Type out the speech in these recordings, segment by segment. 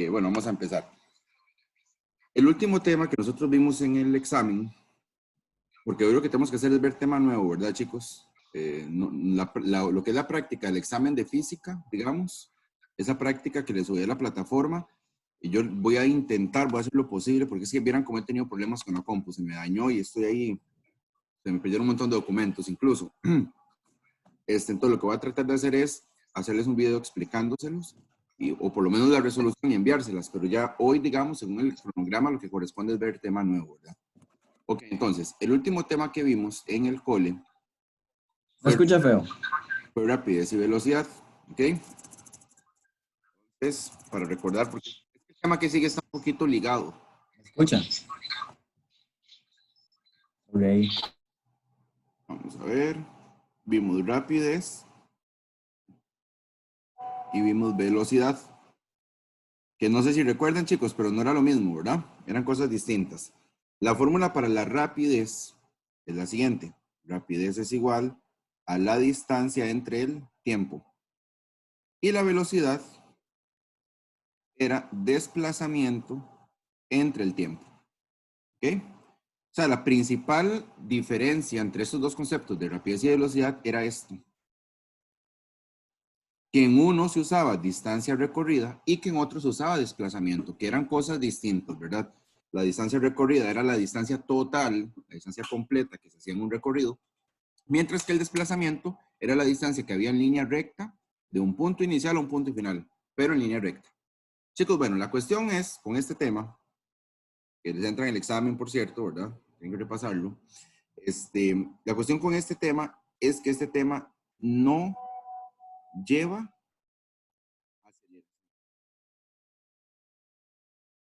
Bueno, vamos a empezar. El último tema que nosotros vimos en el examen, porque hoy lo que tenemos que hacer es ver tema nuevo, ¿verdad, chicos? Lo que es la práctica del examen de física, digamos, esa práctica que les subí a la plataforma, y yo voy a intentar, voy a hacer lo posible, porque es que vieran cómo he tenido problemas con la compu, se me dañó y estoy ahí, se me perdieron un montón de documentos incluso. Entonces lo que voy a tratar de hacer es hacerles un video explicándoselos, o por lo menos la resolución y enviárselas, pero ya hoy, digamos, según el cronograma, lo que corresponde es ver tema nuevo, ¿verdad? Ok, entonces, el último tema que vimos en el cole ¿Me escucha feo? fue rapidez y velocidad, ¿ok? Entonces, para recordar, porque el tema que sigue está un poquito ligado. ¿Me escucha? Ok. Vamos a ver, vimos rapidez y vimos velocidad, que no sé si recuerdan, chicos, pero no era lo mismo, ¿verdad? Eran cosas distintas. La fórmula para la rapidez es la siguiente. Rapidez es igual a la distancia entre el tiempo. Y la velocidad era desplazamiento entre el tiempo. ¿Ok? O sea, la principal diferencia entre estos dos conceptos de rapidez y velocidad era esto. Que en uno se usaba distancia recorrida y que en otro se usaba desplazamiento, que eran cosas distintas, ¿verdad? La distancia recorrida era la distancia total, la distancia completa que se hacía en un recorrido, mientras que el desplazamiento era la distancia que había en línea recta de un punto inicial a un punto final, pero en línea recta. Chicos, bueno, la cuestión es, con este tema, que les entra en el examen, por cierto, ¿verdad? Tengo que repasarlo. La cuestión con este tema es que este tema no lleva aceleración.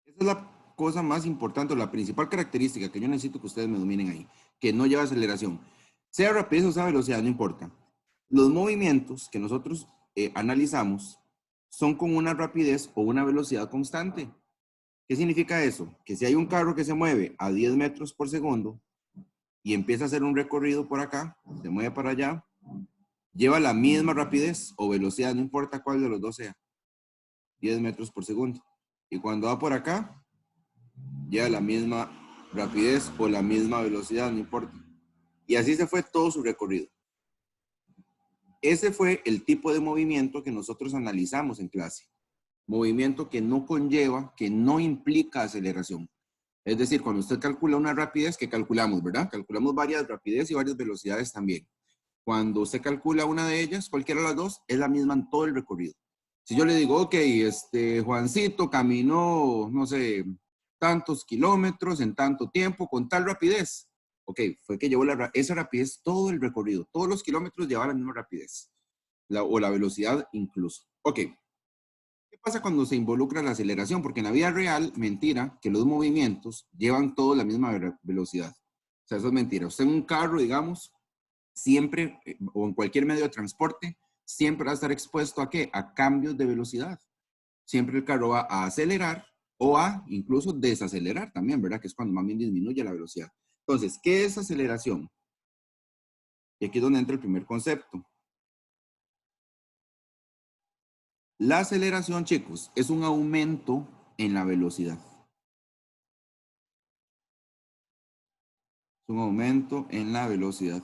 Esa es la cosa más importante, la principal característica que yo necesito que ustedes me dominen ahí, que no lleva aceleración. Sea rapidez o sea velocidad, no importa. Los movimientos que nosotros analizamos son con una rapidez o una velocidad constante. ¿Qué significa eso? Que si hay un carro que se mueve a 10 metros por segundo y empieza a hacer un recorrido por acá, se mueve para allá, lleva la misma rapidez o velocidad, no importa cuál de los dos sea, 10 metros por segundo. Y cuando va por acá, lleva la misma rapidez o la misma velocidad, no importa. Y así se fue todo su recorrido. Ese fue el tipo de movimiento que nosotros analizamos en clase. Movimiento que no conlleva, que no implica aceleración. Es decir, cuando usted calcula una rapidez, que calculamos, ¿verdad? Calculamos varias rapideces y varias velocidades también. Cuando usted calcula una de ellas, cualquiera de las dos, es la misma en todo el recorrido. Si yo le digo, ok, Juancito caminó, no sé, tantos kilómetros en tanto tiempo con tal rapidez. Ok, fue que llevó esa rapidez todo el recorrido. Todos los kilómetros llevaban la misma rapidez. O la velocidad incluso. Ok. ¿Qué pasa cuando se involucra la aceleración? Porque en la vida real, mentira, que los movimientos llevan todos la misma velocidad. O sea, eso es mentira. Usted en un carro, digamos, siempre, o en cualquier medio de transporte, siempre va a estar expuesto ¿a qué? A cambios de velocidad. Siempre el carro va a acelerar o a incluso desacelerar también, ¿verdad? Que es cuando más bien disminuye la velocidad. Entonces, ¿qué es aceleración? Y aquí es donde entra el primer concepto. La aceleración, chicos, es un aumento en la velocidad. Es un aumento en la velocidad.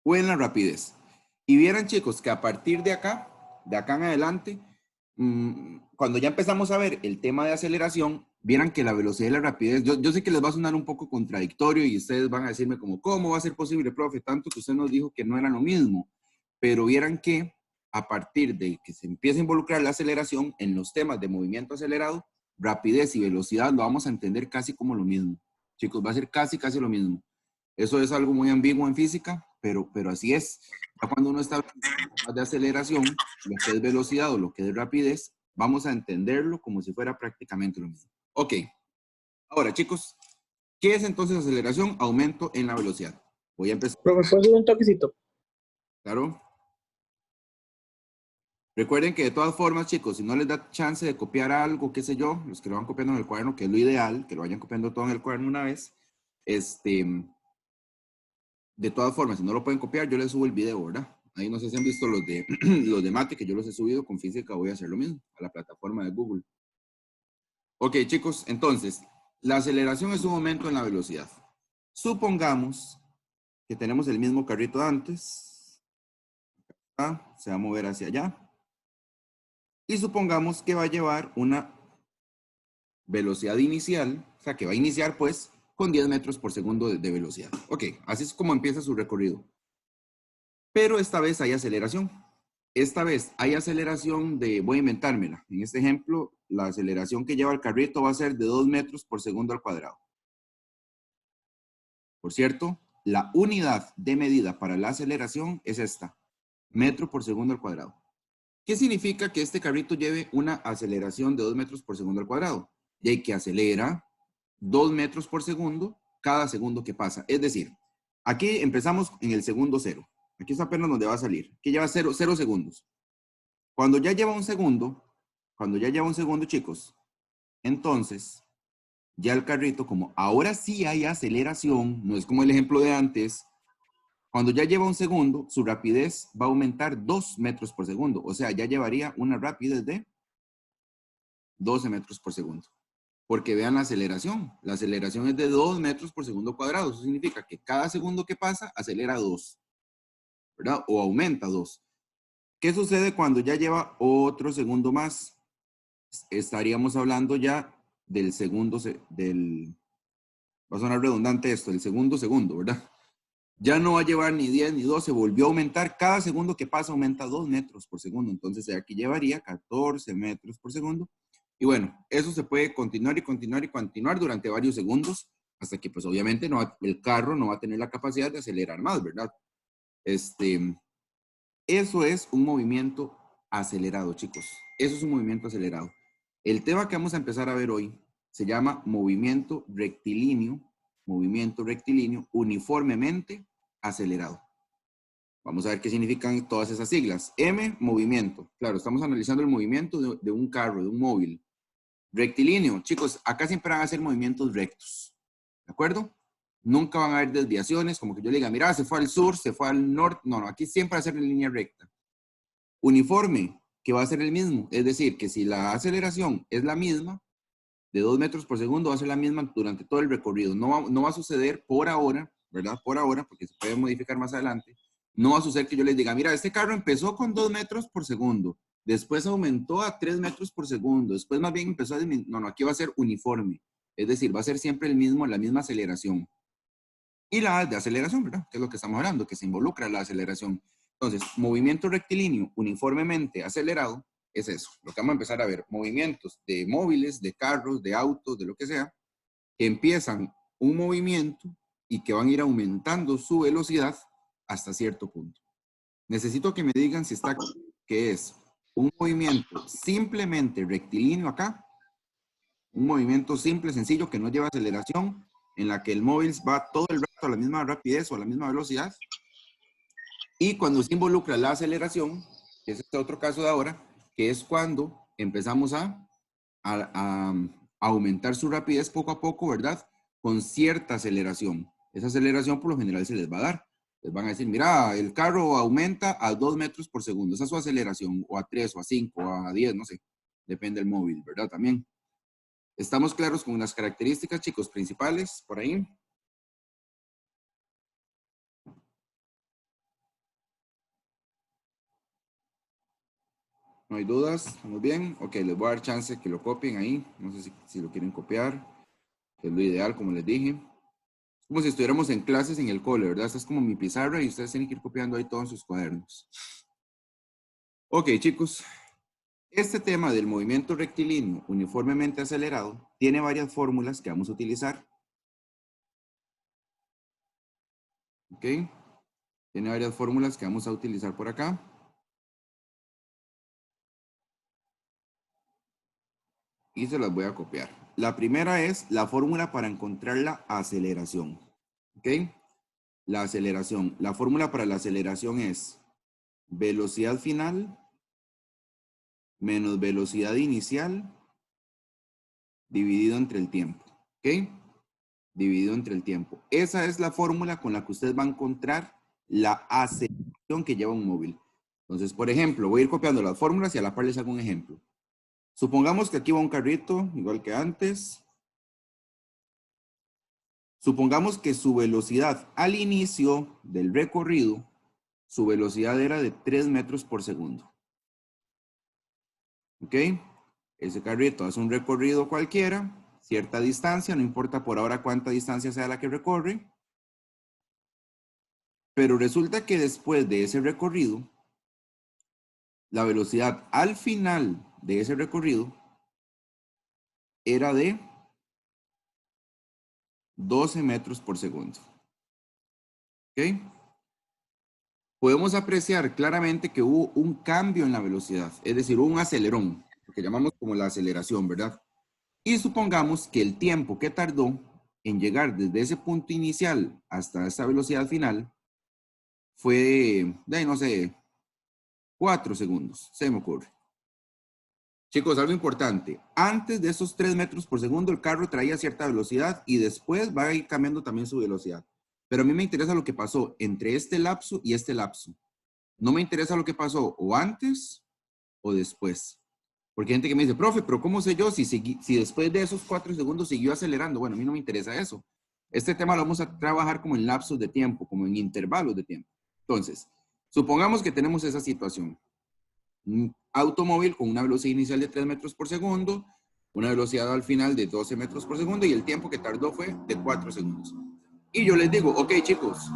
O en la rapidez. Y vieran, chicos, que a partir de acá en adelante, cuando ya empezamos a ver el tema de aceleración, vieran que la velocidad y la rapidez, yo sé que les va a sonar un poco contradictorio y ustedes van a decirme como, ¿cómo va a ser posible, profe? Tanto que usted nos dijo que no era lo mismo. Pero vieran que a partir de que se empieza a involucrar la aceleración en los temas de movimiento acelerado, rapidez y velocidad lo vamos a entender casi como lo mismo. Chicos, va a ser casi lo mismo. Eso es algo muy ambiguo en física, pero así es. Ya cuando uno está hablando de aceleración, lo que es velocidad o lo que es rapidez, vamos a entenderlo como si fuera prácticamente lo mismo. Ok. Ahora, chicos, ¿qué es entonces aceleración? Aumento en la velocidad. Voy a empezar. Profe, ¿puedo un toquecito? Claro. Recuerden que de todas formas, chicos, si no les da chance de copiar algo, qué sé yo, los que lo van copiando en el cuaderno, que es lo ideal, que lo vayan copiando todo en el cuaderno una vez, de todas formas, si no lo pueden copiar, yo les subo el video, ¿verdad? Ahí no sé si han visto los de, los de mate, que yo los he subido con física, voy a hacer lo mismo a la plataforma de Google. Ok, chicos, entonces, la aceleración es un aumento en la velocidad. Supongamos que tenemos el mismo carrito de antes. Se va a mover hacia allá. Y supongamos que va a llevar una velocidad inicial, o sea, que va a iniciar pues con 10 metros por segundo de velocidad. Ok, así es como empieza su recorrido. Pero esta vez hay aceleración. Esta vez hay aceleración de, voy a inventármela. En este ejemplo, la aceleración que lleva el carrito va a ser de 2 metros por segundo al cuadrado. Por cierto, la unidad de medida para la aceleración es esta, metro por segundo al cuadrado. ¿Qué significa que este carrito lleve una aceleración de 2 metros por segundo al cuadrado? Y que acelera 2 metros por segundo cada segundo que pasa. Es decir, aquí empezamos en el segundo cero. Aquí es apenas donde va a salir. Aquí lleva 0 segundos. Cuando ya lleva un segundo, chicos, entonces ya el carrito, como ahora sí hay aceleración, no es como el ejemplo de antes, cuando ya lleva un segundo, su rapidez va a aumentar 2 metros por segundo. O sea, ya llevaría una rapidez de 12 metros por segundo. Porque vean la aceleración. La aceleración es de 2 metros por segundo cuadrado. Eso significa que cada segundo que pasa, acelera 2, ¿verdad? O aumenta 2. ¿Qué sucede cuando ya lleva otro segundo más? Estaríamos hablando ya del segundo, va a sonar redundante esto, el segundo, ¿verdad? Ya no va a llevar ni 10 ni 12, volvió a aumentar. Cada segundo que pasa aumenta 2 metros por segundo. Entonces aquí llevaría 14 metros por segundo. Y bueno, eso se puede continuar y continuar y continuar durante varios segundos hasta que pues obviamente el carro no va a tener la capacidad de acelerar más, ¿verdad? Eso es un movimiento acelerado, chicos. Eso es un movimiento acelerado. El tema que vamos a empezar a ver hoy se llama movimiento rectilíneo uniformemente acelerado. Vamos a ver qué significan todas esas siglas. M, movimiento. Claro, estamos analizando el movimiento de un carro, de un móvil. Rectilíneo, chicos, acá siempre van a ser movimientos rectos. ¿De acuerdo? Nunca van a haber desviaciones, como que yo le diga, mira, se fue al sur, se fue al norte. No, aquí siempre va a ser en línea recta. Uniforme, que va a ser el mismo. Es decir, que si la aceleración es la misma, de 2 metros por segundo, va a ser la misma durante todo el recorrido. No va a suceder por ahora, ¿verdad? Por ahora, porque se puede modificar más adelante. No va a suceder que yo les diga, mira, este carro empezó con 2 metros por segundo, después aumentó a 3 metros por segundo, después más bien empezó a disminuir. No, aquí va a ser uniforme. Es decir, va a ser siempre la misma aceleración. Y la de aceleración, ¿verdad? Que es lo que estamos hablando, que se involucra la aceleración. Entonces, movimiento rectilíneo uniformemente acelerado es eso. Lo que vamos a empezar a ver, movimientos de móviles, de carros, de autos, de lo que sea, que empiezan un movimiento y que van a ir aumentando su velocidad hasta cierto punto. Necesito que me digan si está que es un movimiento simplemente rectilíneo acá, un movimiento simple, sencillo, que no lleva aceleración, en la que el móvil va todo el rato a la misma rapidez o a la misma velocidad. Y cuando se involucra la aceleración, que es este otro caso de ahora, que es cuando empezamos a aumentar su rapidez poco a poco, ¿verdad? Con cierta aceleración. Esa aceleración por lo general se les va a dar. Les van a decir, mira, el carro aumenta a 2 metros por segundo. Esa es su aceleración, o a 3, o a 5, o a 10, no sé. Depende del móvil, ¿verdad? También. ¿Estamos claros con las características, chicos, principales por ahí? ¿No hay dudas? ¿Estamos bien? Ok, les voy a dar chance que lo copien ahí. No sé si lo quieren copiar, que es lo ideal, como les dije. Es como si estuviéramos en clases en el cole, ¿verdad? Esta es como mi pizarra y ustedes tienen que ir copiando ahí todos sus cuadernos. Ok, chicos. Este tema del movimiento rectilíneo uniformemente acelerado tiene varias fórmulas que vamos a utilizar. Ok. Tiene varias fórmulas que vamos a utilizar por acá. Y se las voy a copiar. La primera es la fórmula para encontrar la aceleración. ¿Ok? La aceleración. La fórmula para la aceleración es velocidad final menos velocidad inicial dividido entre el tiempo. ¿Ok? Dividido entre el tiempo. Esa es la fórmula con la que usted va a encontrar la aceleración. que lleva un móvil. Entonces, por ejemplo, voy a ir copiando las fórmulas y a la par les hago un ejemplo. Supongamos que aquí va un carrito, igual que antes. Supongamos que su velocidad al inicio del recorrido, su velocidad era de 3 metros por segundo. ¿Ok? Ese carrito hace un recorrido cualquiera, cierta distancia, no importa por ahora cuánta distancia sea la que recorre. Pero resulta que después de ese recorrido, la velocidad al final de ese recorrido era de 12 metros por segundo. ¿Ok? Podemos apreciar claramente que hubo un cambio en la velocidad, es decir, un acelerón, lo que llamamos como la aceleración, ¿verdad? Y supongamos que el tiempo que tardó en llegar desde ese punto inicial hasta esa velocidad final fue de, no sé, 4 segundos, se me ocurre. Chicos, algo importante. Antes de esos 3 metros por segundo, el carro traía cierta velocidad y después va a ir cambiando también su velocidad. Pero a mí me interesa lo que pasó entre este lapso y este lapso. No me interesa lo que pasó o antes o después. Porque hay gente que me dice, profe, pero ¿cómo sé yo si después de esos 4 segundos siguió acelerando? Bueno, a mí no me interesa eso. Este tema lo vamos a trabajar como en lapsos de tiempo, como en intervalos de tiempo. Entonces, supongamos que tenemos esa situación. Un automóvil con una velocidad inicial de 3 metros por segundo, una velocidad al final de 12 metros por segundo y el tiempo que tardó fue de 4 segundos. Y yo les digo, ok chicos,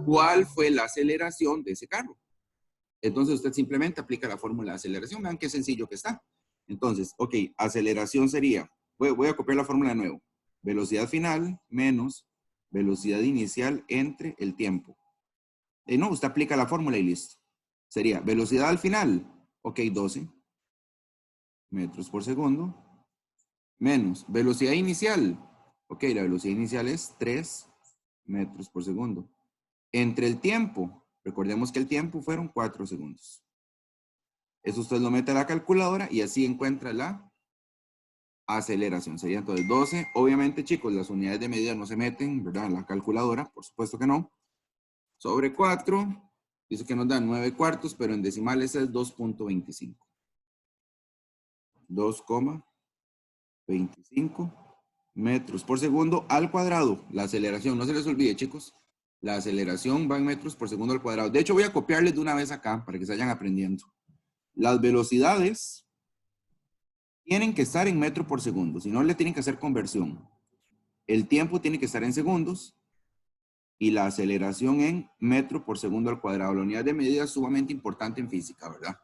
¿cuál fue la aceleración de ese carro? Entonces usted simplemente aplica la fórmula de aceleración, vean qué sencillo que está. Entonces, ok, aceleración sería, voy a copiar la fórmula de nuevo, velocidad final menos velocidad inicial entre el tiempo. No, usted aplica la fórmula y listo. Sería velocidad al final, ok, 12 metros por segundo, menos velocidad inicial. Ok, la velocidad inicial es 3 metros por segundo. Entre el tiempo, recordemos que el tiempo fueron 4 segundos. Eso usted lo mete a la calculadora y así encuentra la aceleración. Sería entonces 12. Obviamente, chicos, las unidades de medida no se meten, ¿verdad? En la calculadora, por supuesto que no. Sobre 4, dice que nos da 9 cuartos, pero en decimales es 2.25. 2,25 metros por segundo al cuadrado. La aceleración, no se les olvide, chicos. La aceleración va en metros por segundo al cuadrado. De hecho, voy a copiarles de una vez acá para que se vayan aprendiendo. Las velocidades tienen que estar en metro por segundo, si no le tienen que hacer conversión. El tiempo tiene que estar en segundos y la aceleración en metro por segundo al cuadrado. La unidad de medida es sumamente importante en física, ¿verdad?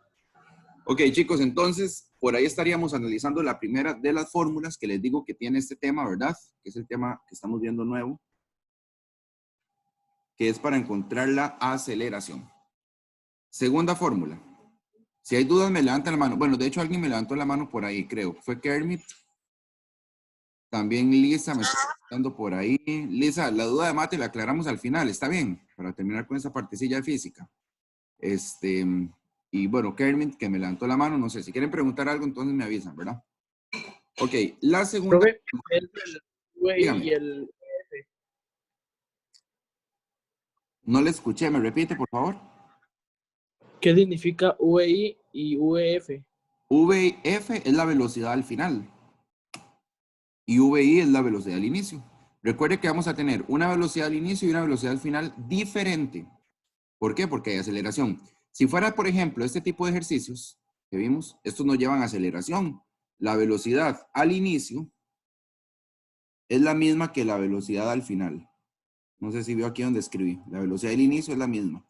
Ok, chicos, entonces por ahí estaríamos analizando la primera de las fórmulas que les digo que tiene este tema, ¿verdad? Que es el tema que estamos viendo nuevo, que es para encontrar la aceleración. Segunda fórmula. Si hay dudas, me levantan la mano. Bueno, de hecho, alguien me levantó la mano por ahí, creo. Fue Kermit. También Lisa me está preguntando por ahí. Lisa, la duda de mate la aclaramos al final, ¿está bien? Para terminar con esa partecilla de física. Y bueno, Kermit, que me levantó la mano, no sé, si quieren preguntar algo, entonces me avisan, ¿verdad? Ok, la segunda... Profe, el VI Dígame. y el No le escuché, ¿me repite, por favor? ¿qué significa VI y VF? VF es la velocidad al final. Y VI es la velocidad al inicio. Recuerde que vamos a tener una velocidad al inicio y una velocidad al final diferente. ¿Por qué? Porque hay aceleración. Si fuera, por ejemplo, este tipo de ejercicios que vimos, estos nos llevan a aceleración. La velocidad al inicio es la misma que la velocidad al final. No sé si veo aquí donde escribí. La velocidad del inicio es la misma.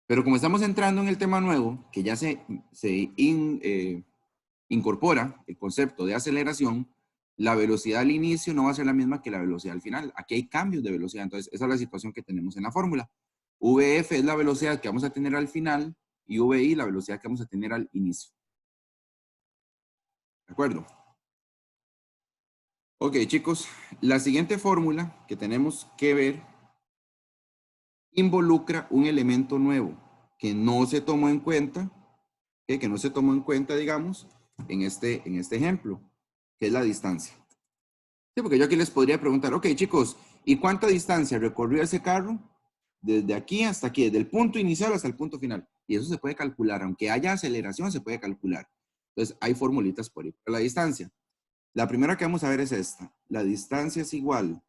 Pero como estamos entrando en el tema nuevo, que ya se incorpora el concepto de aceleración, la velocidad al inicio no va a ser la misma que la velocidad al final. Aquí hay cambios de velocidad. Entonces, esa es la situación que tenemos en la fórmula. VF es la velocidad que vamos a tener al final y VI la velocidad que vamos a tener al inicio. ¿De acuerdo? Ok, chicos. La siguiente fórmula que tenemos que ver involucra un elemento nuevo que no se tomó en cuenta, digamos, en este ejemplo, que es la distancia. Sí, porque yo aquí les podría preguntar, ok, chicos, ¿y cuánta distancia recorrió ese carro desde aquí hasta aquí, desde el punto inicial hasta el punto final. Y eso se puede calcular, aunque haya aceleración, se puede calcular. Entonces, hay formulitas por ahí para la distancia. La primera que vamos a ver es esta. La distancia es igual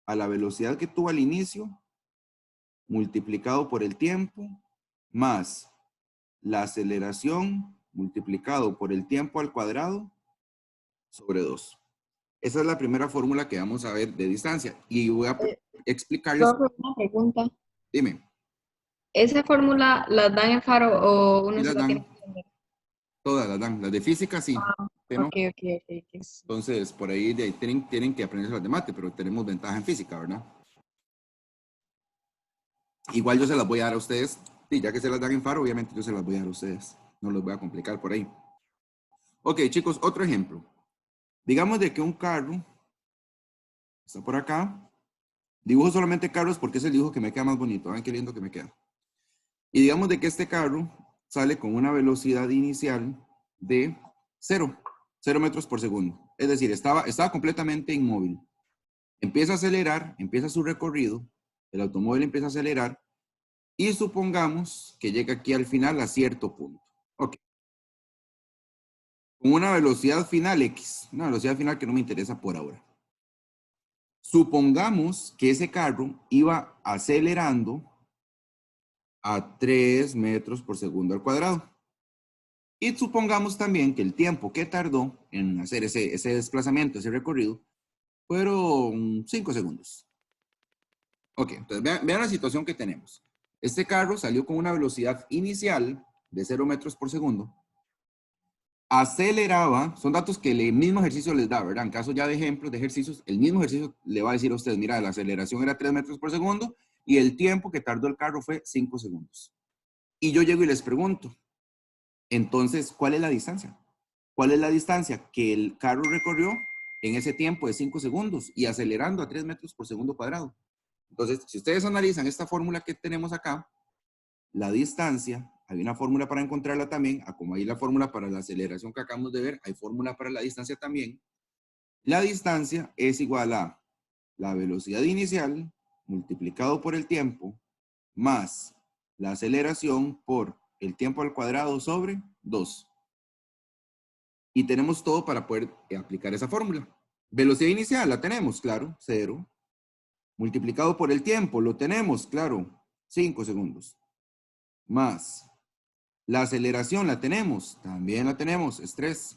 a la velocidad que tuvo al inicio, multiplicado por el tiempo, más la aceleración multiplicado por el tiempo al cuadrado sobre 2. Esa es la primera fórmula que vamos a ver de distancia. Y voy a explicarles. Profe, una pregunta. Dime. ¿Esa fórmula la dan en Faro o ¿Y uno se las la tiene dan? que aprender? Todas las dan. Las de física sí. ¿no? Ok. Entonces, por ahí tienen que aprenderse las de mate, pero tenemos ventaja en física, ¿verdad? Igual yo se las voy a dar a ustedes. Sí, ya que se las dan en Faro, obviamente yo se las voy a dar a ustedes. No los voy a complicar por ahí. Ok, chicos, otro ejemplo. Digamos de que un carro está por acá. Dibujo solamente carros porque es el dibujo que me queda más bonito. Vean qué lindo que me queda. Y digamos de que este carro sale con una velocidad inicial de 0 metros por segundo. Es decir, estaba completamente inmóvil. Empieza a acelerar, empieza su recorrido, el automóvil empieza a acelerar y supongamos que llega aquí al final a cierto punto. Ok. Con una velocidad final X, una velocidad final que no me interesa por ahora. Supongamos que ese carro iba acelerando a 3 metros por segundo al cuadrado. Y supongamos también que el tiempo que tardó en hacer ese desplazamiento, ese recorrido, fueron 5 segundos. Ok, entonces vean la situación que tenemos. Este carro salió con una velocidad inicial de 0 metros por segundo. Aceleraba, son datos que el mismo ejercicio les da, ¿verdad? En caso ya de ejemplos de ejercicios, el mismo ejercicio le va a decir a ustedes, mira, la aceleración era 3 metros por segundo y el tiempo que tardó el carro fue 5 segundos. Y yo llego y les pregunto, entonces, ¿cuál es la distancia? ¿Cuál es la distancia que el carro recorrió en ese tiempo de 5 segundos y acelerando a 3 metros por segundo cuadrado? Entonces, si ustedes analizan esta fórmula que tenemos acá, la distancia, hay una fórmula para encontrarla también, como hay la fórmula para la aceleración que acabamos de ver, hay fórmula para la distancia también. La distancia es igual a la velocidad inicial multiplicado por el tiempo más la aceleración por el tiempo al cuadrado sobre 2. Y tenemos todo para poder aplicar esa fórmula. Velocidad inicial, la tenemos, claro, 0. Multiplicado por el tiempo, lo tenemos, claro, 5 segundos. Más la aceleración, la tenemos, también la tenemos, es 3.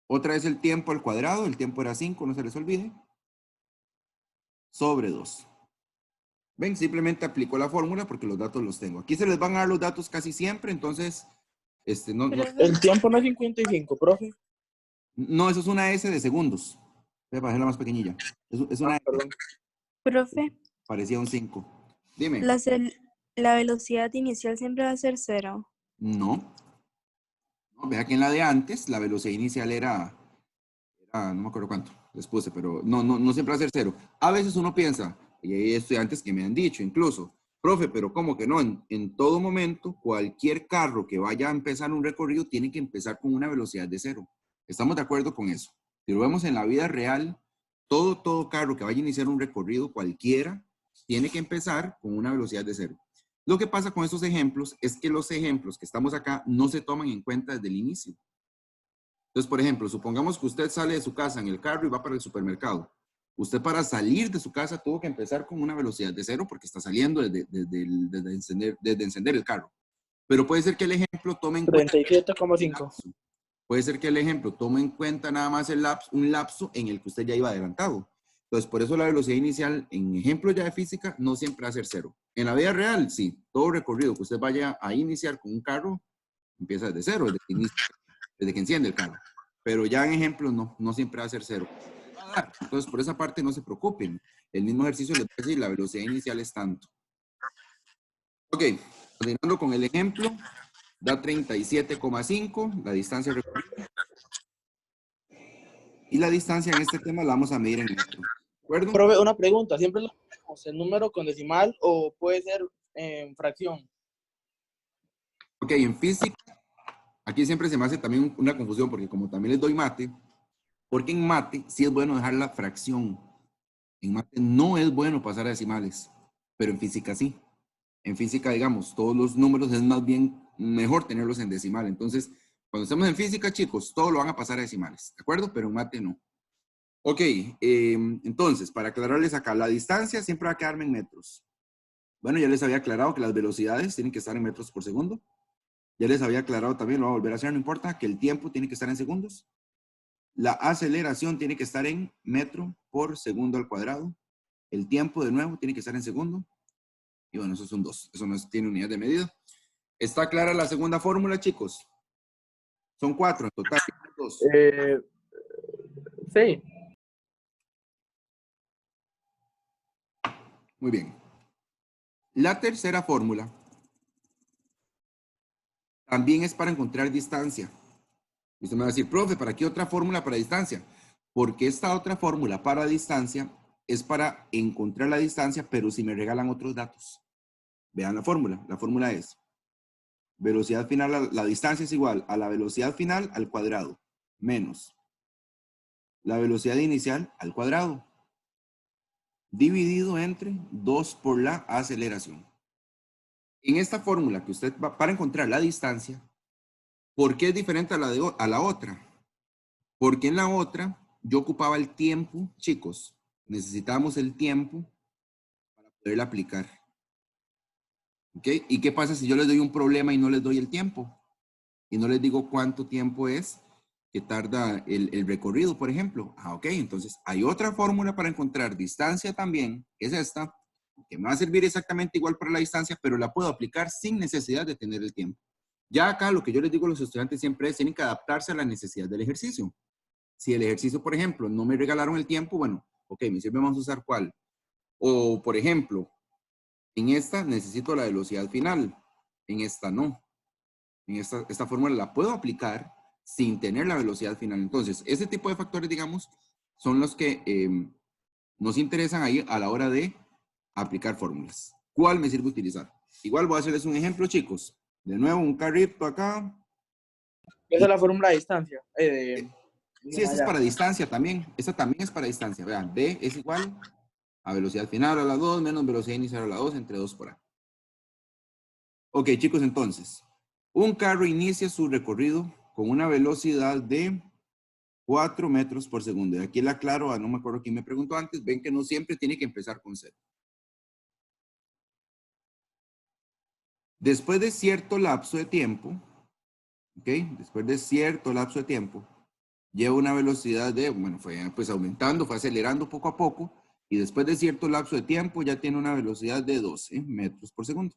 Otra vez el tiempo al cuadrado, el tiempo era 5, no se les olvide. Sobre 2. Ven, simplemente aplico la fórmula porque los datos los tengo. Aquí se les van a dar los datos casi siempre, entonces, El tiempo no es 55, profe. no, eso es una S de segundos. Voy a bajarla más pequeñilla. Es una S, Perdón. Profe, parecía un 5. Dime. la velocidad inicial siempre va a ser 0. No. No, vea que en la de antes, la velocidad inicial era no me acuerdo cuánto les puse, pero no siempre va a ser 0. A veces uno piensa, y hay estudiantes que me han dicho incluso, profe, pero ¿cómo que no? En todo momento, cualquier carro que vaya a empezar un recorrido tiene que empezar con una velocidad de 0. ¿Estamos de acuerdo con eso? Si lo vemos en la vida real, todo carro que vaya a iniciar un recorrido, cualquiera, tiene que empezar con una velocidad de 0. Lo que pasa con estos ejemplos es que los ejemplos que estamos acá no se toman en cuenta desde el inicio. Entonces, por ejemplo, supongamos que usted sale de su casa en el carro y va para el supermercado. Usted para salir de su casa tuvo que empezar con una velocidad de 0 porque está saliendo desde encender el carro. Pero puede ser que el ejemplo tome en cuenta 37,5. Puede ser que el ejemplo tome en cuenta nada más un lapso en el que usted ya iba adelantado. Entonces, por eso la velocidad inicial en ejemplos ya de física no siempre va a ser 0. En la vida real, sí, todo recorrido que usted vaya a iniciar con un carro empieza desde 0, desde que enciende el carro. Pero ya en ejemplos no siempre va a ser 0. Entonces, por esa parte no se preocupen. El mismo ejercicio les va a decir, la velocidad inicial es tanto. Ok, continuando con el ejemplo, da 37,5, la distancia recorrida. Y la distancia en este tema la vamos a medir en metros. ¿De acuerdo? Profe, una pregunta. ¿Siempre lo hacemos en número con decimal o puede ser en fracción? Ok, en física, aquí siempre se me hace también una confusión porque como también les doy mate, porque en mate sí es bueno dejar la fracción. En mate no es bueno pasar a decimales. pero en física sí. En física, digamos, todos los números es más bien mejor tenerlos en decimal. Entonces, cuando estemos en física, chicos, todo lo van a pasar a decimales, ¿de acuerdo? Pero en mate no. Ok, entonces, para aclararles acá, la distancia siempre va a quedarme en metros. Bueno, ya les había aclarado que las velocidades tienen que estar en metros por segundo. Ya les había aclarado también, lo voy a volver a hacer, no importa, que el tiempo tiene que estar en segundos. La aceleración tiene que estar en metro por segundo al cuadrado. El tiempo, de nuevo, tiene que estar en segundo. Y bueno, eso son 2. Eso no tiene unidad de medida. ¿Está clara la segunda fórmula, chicos? Son 4 en total. 2. Sí. Muy bien. La tercera fórmula también es para encontrar distancia. Usted me va a decir, profe, ¿para qué otra fórmula para distancia? Porque esta otra fórmula para distancia es para encontrar la distancia, pero si me regalan otros datos. Vean la fórmula. La fórmula es velocidad final, la distancia es igual a la velocidad final al cuadrado, menos la velocidad inicial al cuadrado, dividido entre 2 por la aceleración. En esta fórmula que usted va para encontrar la distancia, ¿por qué es diferente a la otra? Porque en la otra yo ocupaba el tiempo, chicos, necesitábamos el tiempo para poderla aplicar. ¿Ok? ¿Y qué pasa si yo les doy un problema y no les doy el tiempo? Y no les digo cuánto tiempo es que tarda el recorrido, por ejemplo. Ah, ok, entonces hay otra fórmula para encontrar distancia también, que es esta, que me va a servir exactamente igual para la distancia, pero la puedo aplicar sin necesidad de tener el tiempo. Ya acá lo que yo les digo a los estudiantes siempre es, tienen que adaptarse a la necesidad del ejercicio. Si el ejercicio, por ejemplo, no me regalaron el tiempo, bueno, ok, me sirve, vamos a usar cuál. O, por ejemplo, en esta necesito la velocidad final, en esta no. En esta fórmula la puedo aplicar sin tener la velocidad final. Entonces, ese tipo de factores, digamos, son los que nos interesan ahí a la hora de aplicar fórmulas. ¿Cuál me sirve utilizar? Igual voy a hacerles un ejemplo, chicos. De nuevo, un carrito acá. Esa es la fórmula de distancia. Sí, esta es para distancia también. Esta también es para distancia. Vean, D es igual a velocidad final a la 2 menos velocidad inicial a la 2 entre 2 por A. Ok, chicos, entonces, un carro inicia su recorrido con una velocidad de 4 metros por segundo. Y aquí le aclaro, no me acuerdo quién me preguntó antes, ven que no siempre tiene que empezar con 0. Después de cierto lapso de tiempo, ¿ok? Después de cierto lapso de tiempo, lleva una velocidad de, bueno, fue pues aumentando, fue acelerando poco a poco, y después de cierto lapso de tiempo ya tiene una velocidad de 12 metros por segundo.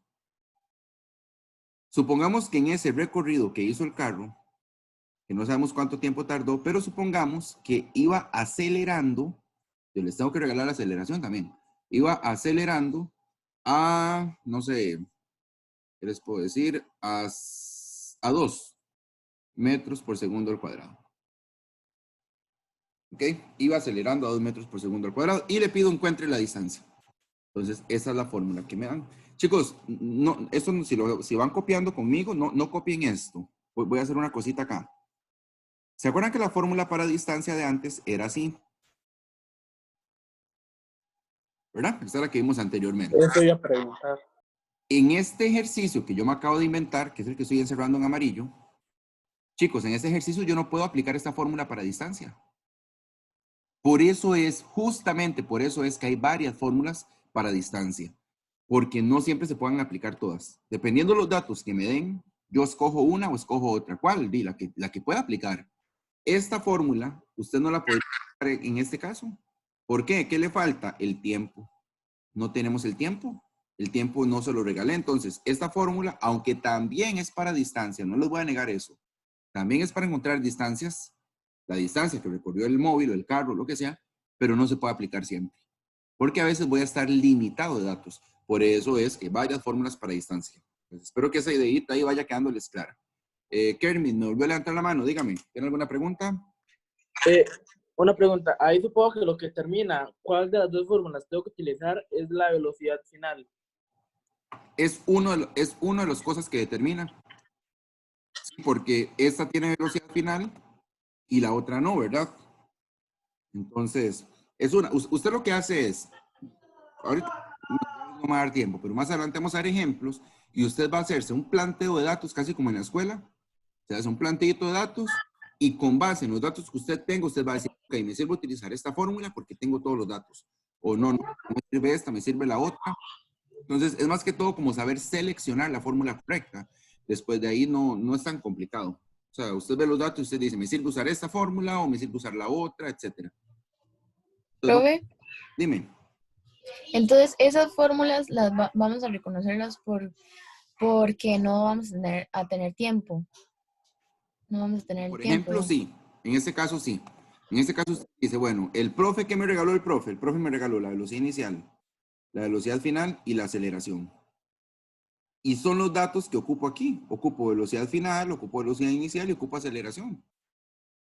Supongamos que en ese recorrido que hizo el carro, que no sabemos cuánto tiempo tardó, pero supongamos que iba acelerando, yo les tengo que regalar la aceleración también, iba acelerando a, no sé, ¿qué les puedo decir? A 2 metros por segundo al cuadrado. ¿Ok? Iba acelerando a 2 metros por segundo al cuadrado y le pido encuentre la distancia. Entonces, esa es la fórmula que me dan. Chicos, no, esto, si van copiando conmigo, no copien esto. Voy a hacer una cosita acá. ¿Se acuerdan que la fórmula para distancia de antes era así? ¿Verdad? Esta es la que vimos anteriormente. Eso iba a preguntar. En este ejercicio que yo me acabo de inventar, que es el que estoy encerrando en amarillo, chicos, en este ejercicio yo no puedo aplicar esta fórmula para distancia. Por eso es, justamente por eso es que hay varias fórmulas para distancia, porque no siempre se pueden aplicar todas. Dependiendo de los datos que me den, yo escojo una o escojo otra. ¿Cuál? La que pueda aplicar. Esta fórmula, usted no la puede aplicar en este caso. ¿Por qué? ¿Qué le falta? El tiempo. No tenemos el tiempo. El tiempo no se lo regalé. Entonces, esta fórmula, aunque también es para distancia, no les voy a negar eso, también es para encontrar distancias, la distancia que recorrió el móvil o el carro, lo que sea, pero no se puede aplicar siempre. Porque a veces voy a estar limitado de datos. Por eso es que hay varias fórmulas para distancia. Entonces, espero que esa ideita ahí vaya quedándoles clara. Kermit, me volvió a levantar la mano. Dígame, ¿tiene alguna pregunta? Una pregunta. Ahí supongo que lo que termina, ¿cuál de las dos fórmulas tengo que utilizar es la velocidad final? Es uno de las cosas que determina. Sí, porque esta tiene velocidad final y la otra no, ¿verdad? Entonces, usted lo que hace es, ahorita me va a dar tiempo, pero más adelante vamos a dar ejemplos y usted va a hacerse un planteo de datos casi como en la escuela. Se hace un planteito de datos y con base en los datos que usted tenga, usted va a decir, ok, me sirve utilizar esta fórmula porque tengo todos los datos. O no, no me sirve esta, me sirve la otra. Entonces, es más que todo como saber seleccionar la fórmula correcta. Después de ahí no es tan complicado. O sea, usted ve los datos y usted dice, me sirve usar esta fórmula o me sirve usar la otra, etcétera. Entonces, Profe, dime. entonces esas fórmulas vamos a reconocerlas porque no vamos a tener tiempo. No vamos a tener Por tiempo. ejemplo, sí. En este caso, sí. En este caso, usted dice, bueno, el profe, ¿qué me regaló el profe? El profe me regaló la velocidad inicial, la velocidad final y la aceleración. Y son los datos que ocupo aquí. Ocupo velocidad final, ocupo velocidad inicial y ocupo aceleración.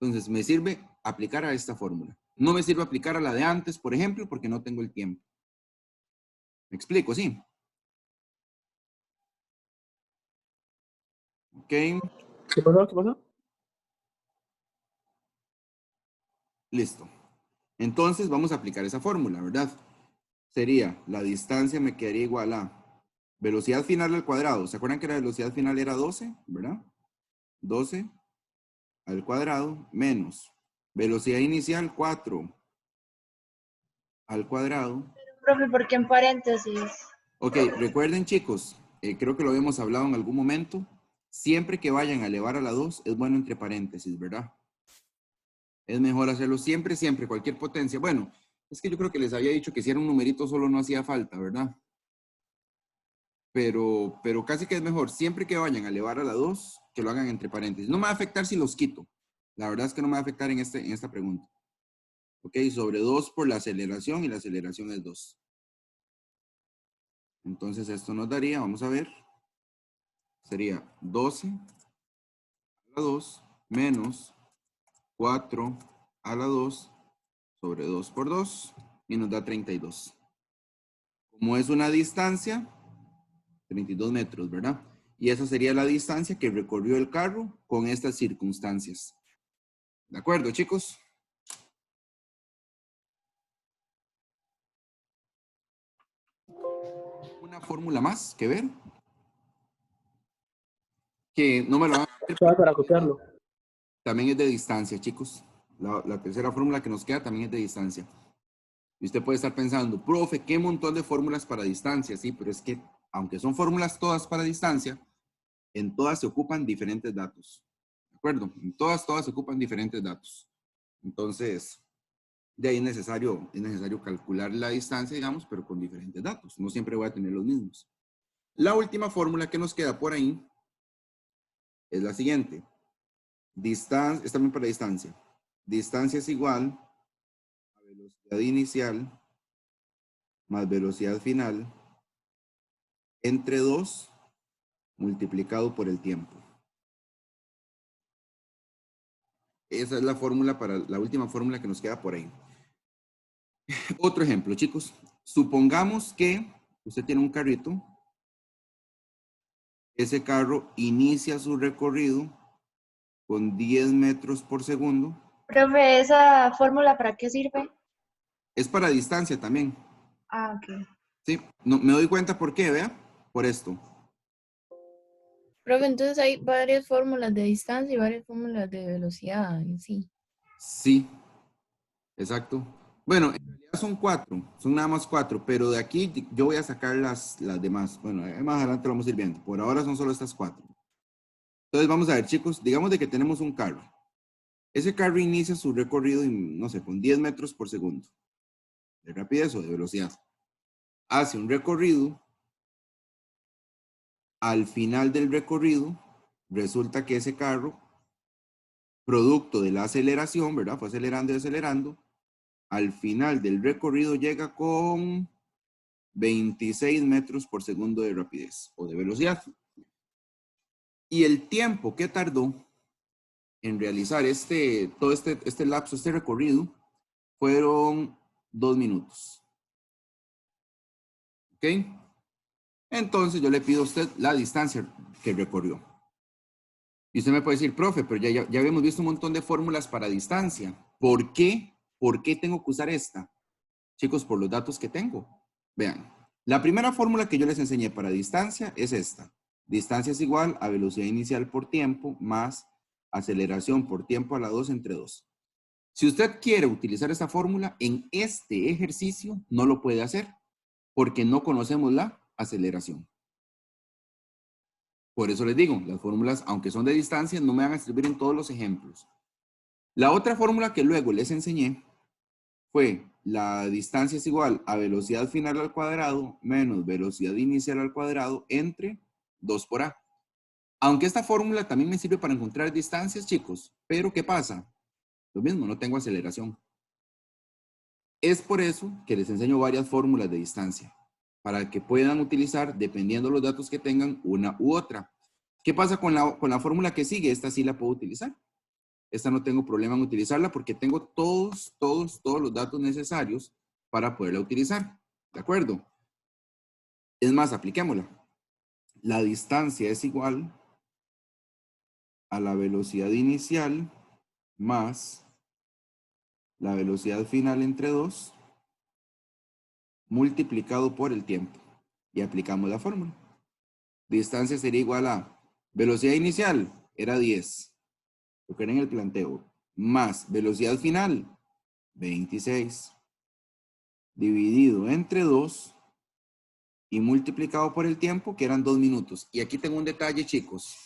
Entonces, me sirve aplicar a esta fórmula. No me sirve aplicar a la de antes, por ejemplo, porque no tengo el tiempo. ¿Me explico? Sí. Ok. ¿Qué pasó? ¿Qué pasó? Listo. Entonces, vamos a aplicar esa fórmula, ¿verdad? Sería, la distancia me quedaría igual a velocidad final al cuadrado. ¿Se acuerdan que la velocidad final era 12, verdad? 12 al cuadrado menos velocidad inicial 4 al cuadrado. Profe, ¿por qué en paréntesis? Ok, recuerden chicos, creo que lo habíamos hablado en algún momento. Siempre que vayan a elevar a la 2 es bueno entre paréntesis, ¿verdad? Es mejor hacerlo siempre, siempre, cualquier potencia. Bueno, es que yo creo que les había dicho que si era un numerito solo no hacía falta, ¿verdad? Pero casi que es mejor, siempre que vayan a elevar a la 2, que lo hagan entre paréntesis. No me va a afectar si los quito. La verdad es que no me va a afectar en esta pregunta. Ok, sobre 2 por la aceleración y la aceleración es 2. Entonces esto nos daría, vamos a ver, sería 12 a la 2 menos 4 a la 2 sobre 2 por 2 y nos da 32. Como es una distancia, 32 metros, ¿verdad? Y esa sería la distancia que recorrió el carro con estas circunstancias. ¿De acuerdo, chicos? Una fórmula más que ver. Que no me lo van a ver, Para copiarlo. también es de distancia, chicos. La tercera fórmula que nos queda también es de distancia. Y usted puede estar pensando, profe, qué montón de fórmulas para distancia. Sí, pero es que, aunque son fórmulas todas para distancia, en todas se ocupan diferentes datos. ¿De acuerdo? En todas se ocupan diferentes datos. Entonces, de ahí es necesario calcular la distancia, digamos, pero con diferentes datos. No siempre voy a tener los mismos. La última fórmula que nos queda por ahí es la siguiente. Distancia, es también para distancia. Distancia es igual a velocidad inicial más velocidad final entre 2 multiplicado por el tiempo. Esa es la fórmula para la última fórmula que nos queda por ahí. Otro ejemplo, chicos. Supongamos que usted tiene un carrito. Ese carro inicia su recorrido con 10 metros por segundo. Profe, ¿esa fórmula para qué sirve? Es para distancia también. Ah, ok. Sí, no, me doy cuenta por qué, vea. Por esto. Profe, entonces hay varias fórmulas de distancia y varias fórmulas de velocidad en sí. Sí, exacto. Bueno, en realidad son 4, son nada más 4, pero de aquí yo voy a sacar las demás. Bueno, más adelante lo vamos a ir viendo. Por ahora son solo estas 4. Entonces vamos a ver, chicos, digamos de que tenemos un carro. Ese carro inicia su recorrido, no sé, con 10 metros por segundo. ¿De rapidez o de velocidad? Hace un recorrido. Al final del recorrido, resulta que ese carro, producto de la aceleración, ¿verdad? Fue acelerando y acelerando. Al final del recorrido llega con 26 metros por segundo de rapidez o de velocidad. Y el tiempo que tardó en realizar todo este lapso, este recorrido, fueron 2 minutos. ¿Ok? Entonces yo le pido a usted la distancia que recorrió. Y usted me puede decir, profe, pero ya habíamos visto un montón de fórmulas para distancia. ¿Por qué? ¿Por qué tengo que usar esta? Chicos, por los datos que tengo. Vean, La primera fórmula que yo les enseñé para distancia es esta. Distancia es igual a velocidad inicial por tiempo más aceleración por tiempo a la 2 entre 2. Si usted quiere utilizar esta fórmula en este ejercicio, no lo puede hacer porque no conocemos la aceleración. Por eso les digo, las fórmulas, aunque son de distancia, no me van a servir en todos los ejemplos. La otra fórmula que luego les enseñé fue la distancia es igual a velocidad final al cuadrado menos velocidad inicial al cuadrado entre 2 por A. Aunque esta fórmula también me sirve para encontrar distancias, chicos. Pero ¿qué pasa? Lo mismo, no tengo aceleración. Es por eso que les enseño varias fórmulas de distancia, para que puedan utilizar, dependiendo de los datos que tengan, una u otra. ¿Qué pasa con la fórmula que sigue? Esta sí la puedo utilizar. Esta no tengo problema en utilizarla porque tengo todos los datos necesarios para poderla utilizar. ¿De acuerdo? Es más, apliquémosla. La distancia es igual a la velocidad inicial más la velocidad final entre 2 multiplicado por el tiempo. Y aplicamos la fórmula. Distancia sería igual a velocidad inicial, era 10. Lo que era en el planteo. Más velocidad final, 26. Dividido entre 2 y multiplicado por el tiempo, que eran 2 minutos. Y aquí tengo un detalle, chicos.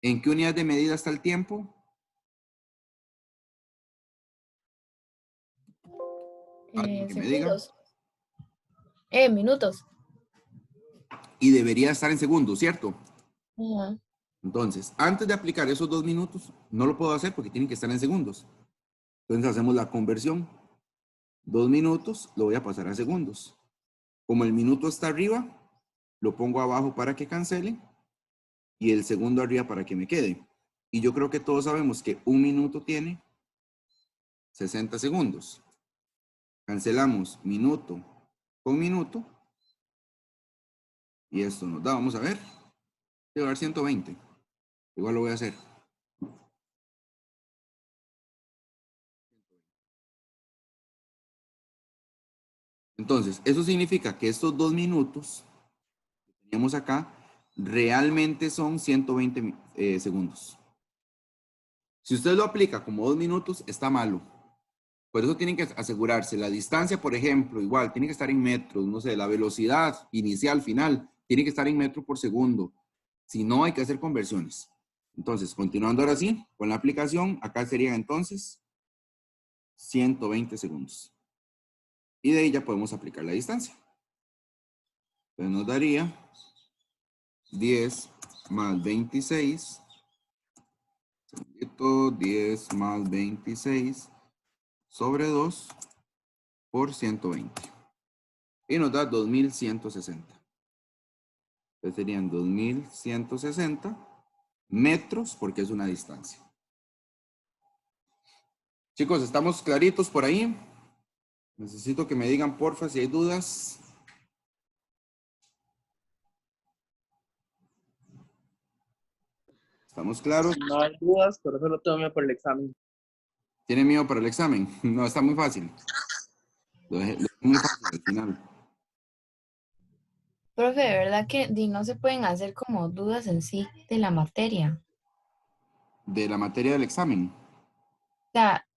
¿En qué unidad de medida está el tiempo? ¿Alguien que me diga? Segundos. Minutos. Y debería estar en segundos, ¿cierto? Ajá. Entonces, antes de aplicar esos 2 minutos, no lo puedo hacer porque tienen que estar en segundos. Entonces hacemos la conversión. 2 minutos lo voy a pasar a segundos. Como el minuto está arriba, lo pongo abajo para que cancele y el segundo arriba para que me quede. Y yo creo que todos sabemos que un minuto tiene 60 segundos. Cancelamos minuto con minuto. Y esto nos da, vamos a ver, va a dar 120. Igual lo voy a hacer. Entonces, eso significa que estos 2 minutos que teníamos acá realmente son 120 segundos. Si usted lo aplica como 2 minutos, está malo. Por eso tienen que asegurarse. La distancia, por ejemplo, igual, tiene que estar en metros. No sé, la velocidad inicial, final, tiene que estar en metros por segundo. Si no, hay que hacer conversiones. Entonces, continuando ahora sí, con la aplicación, acá serían entonces 120 segundos. Y de ahí ya podemos aplicar la distancia. Entonces nos daría 10 más 26. 10 más 26 sobre 2 por 120. Y nos da 2160. Entonces serían 2160 metros porque es una distancia. Chicos, ¿estamos claritos por ahí? Necesito que me digan porfa si hay dudas. ¿Estamos claros? No hay dudas, pero solo tengo miedo por el examen. ¿Tienen miedo para el examen? No, está muy fácil. Lo dejé muy fácil al final. Profe, de verdad que no se pueden hacer como dudas en sí de la materia. De la materia del examen. O sea,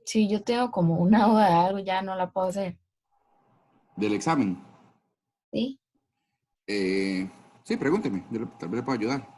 si yo tengo como una duda de algo, ya no la puedo hacer. Del examen. ¿Sí? Sí, pregúnteme. Yo tal vez le puedo ayudar.